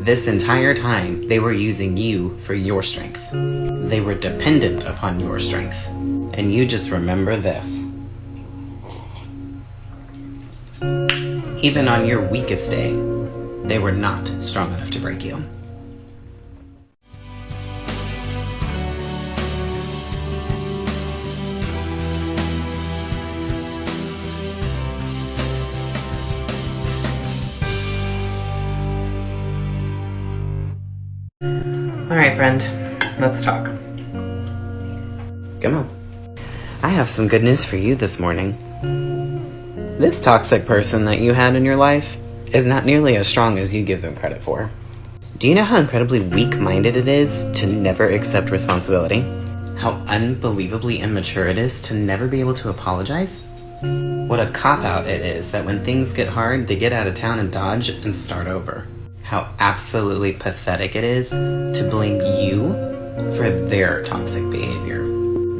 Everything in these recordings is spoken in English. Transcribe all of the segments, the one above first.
This entire time, they were using you for your strength. They were dependent upon your strength. And you just remember this. Even on your weakest day, they were not strong enough to break you. All right, friend, let's talk. Come on. I have some good news for you this morning. This toxic person that you had in your life is not nearly as strong as you give them credit for. Do you know how incredibly weak-minded it is to never accept responsibility? How unbelievably immature it is to never be able to apologize? What a cop-out it is that when things get hard, they get out of town and dodge and start over. How absolutely pathetic it is to blame you for their toxic behavior.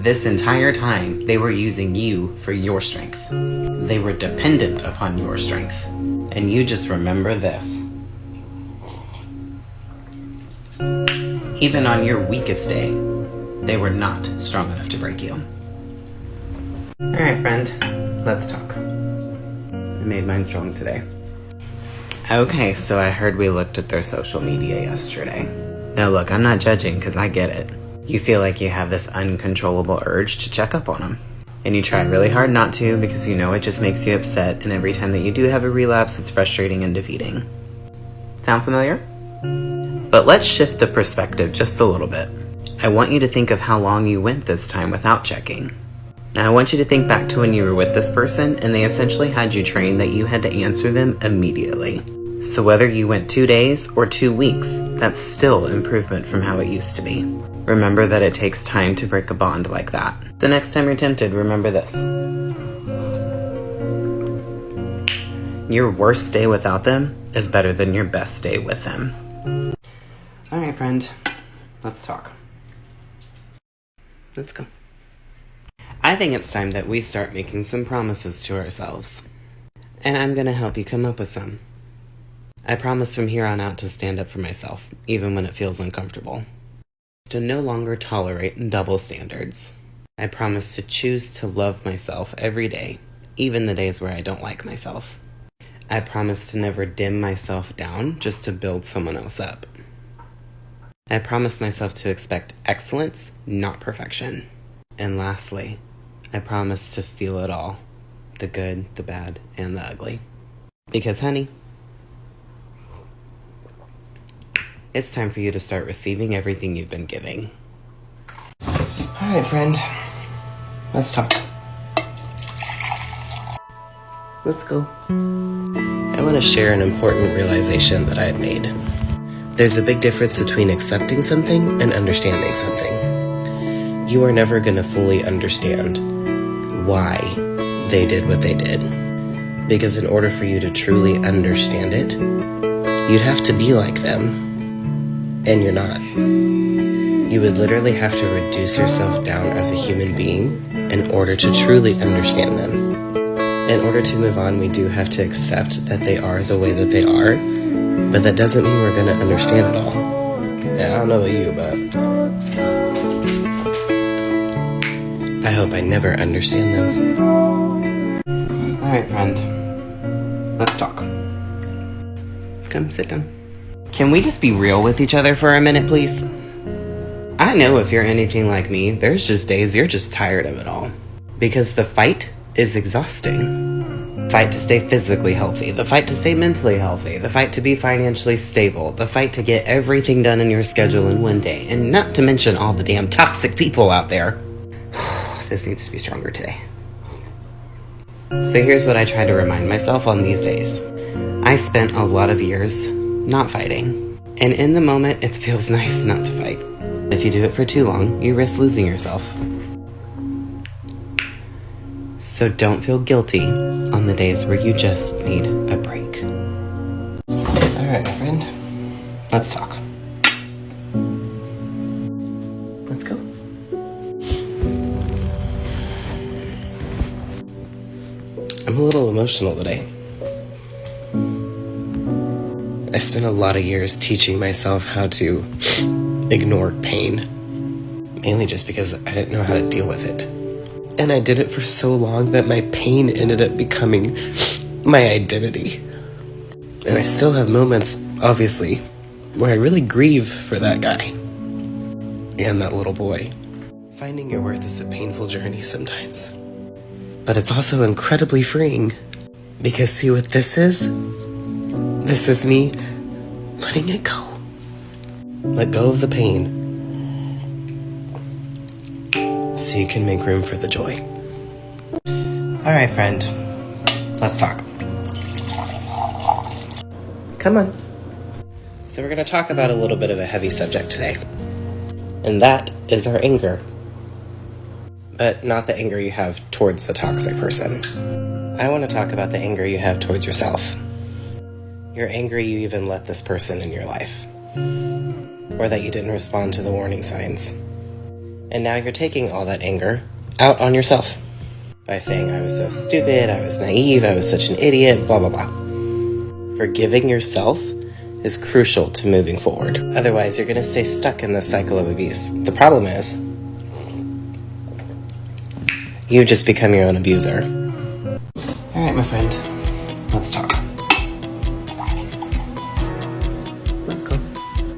This entire time, they were using you for your strength. They were dependent upon your strength. And you just remember this. Even on your weakest day, they were not strong enough to break you. All right, friend, let's talk. I made mine strong today. Okay, so I heard we looked at their social media yesterday. Now look, I'm not judging because I get it. You feel like you have this uncontrollable urge to check up on them. And you try really hard not to because you know it just makes you upset, and every time that you do have a relapse, it's frustrating and defeating. Sound familiar? But let's shift the perspective just a little bit. I want you to think of how long you went this time without checking. Now I want you to think back to when you were with this person and they essentially had you trained that you had to answer them immediately. So whether you went 2 days or 2 weeks, that's still improvement from how it used to be. Remember that it takes time to break a bond like that. The next time you're tempted, remember this. Your worst day without them is better than your best day with them. All right, friend, let's talk. Let's go. I think it's time that we start making some promises to ourselves. And I'm gonna help you come up with some. I promise from here on out to stand up for myself, even when it feels uncomfortable. To no longer tolerate double standards. I promise to choose to love myself every day, even the days where I don't like myself. I promise to never dim myself down just to build someone else up. I promise myself to expect excellence, not perfection. And lastly, I promise to feel it all. The good, the bad, and the ugly. Because, honey, it's time for you to start receiving everything you've been giving. All right, friend. Let's talk. Let's go. I want to share an important realization that I've made. There's a big difference between accepting something and understanding something. You are never going to fully understand why they did what they did. Because in order for you to truly understand it, you'd have to be like them. And you're not. You would literally have to reduce yourself down as a human being in order to truly understand them. In order to move on, we do have to accept that they are the way that they are, but that doesn't mean we're going to understand it all. Yeah, I don't know about you, but I hope I never understand them. Alright, friend. Let's talk. Come sit down. Can we just be real with each other for a minute, please? I know if you're anything like me, there's just days you're just tired of it all. Because the fight is exhausting. The fight to stay physically healthy, the fight to stay mentally healthy, the fight to be financially stable, the fight to get everything done in your schedule in one day, and not to mention all the damn toxic people out there. This needs to be stronger today. So here's what I try to remind myself on these days. I spent a lot of years not fighting. And in the moment, it feels nice not to fight. If you do it for too long, you risk losing yourself. So don't feel guilty on the days where you just need a break. Alright, my friend. Let's talk. Let's go. I'm a little emotional today. I spent a lot of years teaching myself how to ignore pain, mainly just because I didn't know how to deal with it. And I did it for so long that my pain ended up becoming my identity. And I still have moments, obviously, where I really grieve for that guy and that little boy. Finding your worth is a painful journey sometimes, but it's also incredibly freeing, because see what this is? This is me letting it go. Let go of the pain so you can make room for the joy. Alright, friend. Let's talk. Come on. So we're going to talk about a little bit of a heavy subject today, and that is our anger. But not the anger you have towards the toxic person. I want to talk about the anger you have towards yourself. You're angry you even let this person in your life, or that you didn't respond to the warning signs. And now you're taking all that anger out on yourself by saying, I was so stupid, I was naive, I was such an idiot, blah, blah, blah. Forgiving yourself is crucial to moving forward. Otherwise, you're going to stay stuck in this cycle of abuse. The problem is, you just become your own abuser. Alright, my friend. Let's talk. Let's go.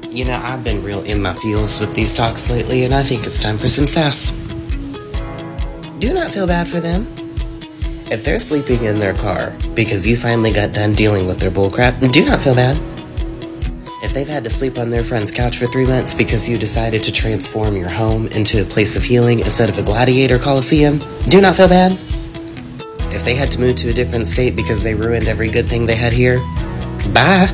You know, I've been real in my feels with these talks lately, and I think it's time for some sass. Do not feel bad for them. If they're sleeping in their car because you finally got done dealing with their bullcrap, do not feel bad. If they've had to sleep on their friend's couch for 3 months because you decided to transform your home into a place of healing instead of a gladiator coliseum, do not feel bad. If they had to move to a different state because they ruined every good thing they had here, bye.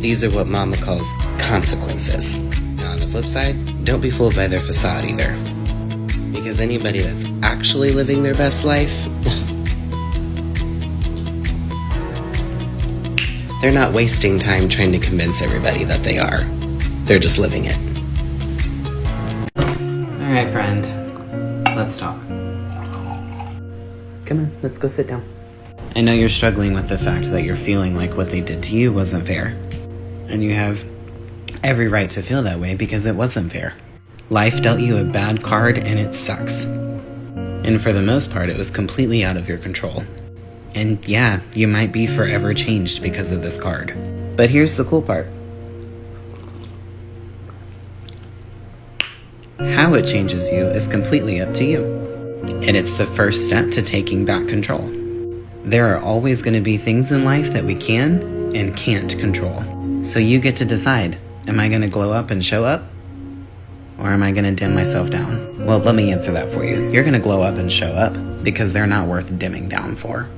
These are what Mama calls consequences. Now on the flip side, don't be fooled by their facade either. Because anybody that's actually living their best life, they're not wasting time trying to convince everybody that they are. They're just living it. Alright, friend. Let's talk. Come on, let's go sit down. I know you're struggling with the fact that you're feeling like what they did to you wasn't fair. And you have every right to feel that way because it wasn't fair. Life dealt you a bad card and it sucks. And for the most part, it was completely out of your control. And yeah, you might be forever changed because of this card. But here's the cool part. How it changes you is completely up to you. And it's the first step to taking back control. There are always going to be things in life that we can and can't control. So you get to decide, am I going to glow up and show up? Or am I going to dim myself down? Well, let me answer that for you. You're going to glow up and show up because they're not worth dimming down for.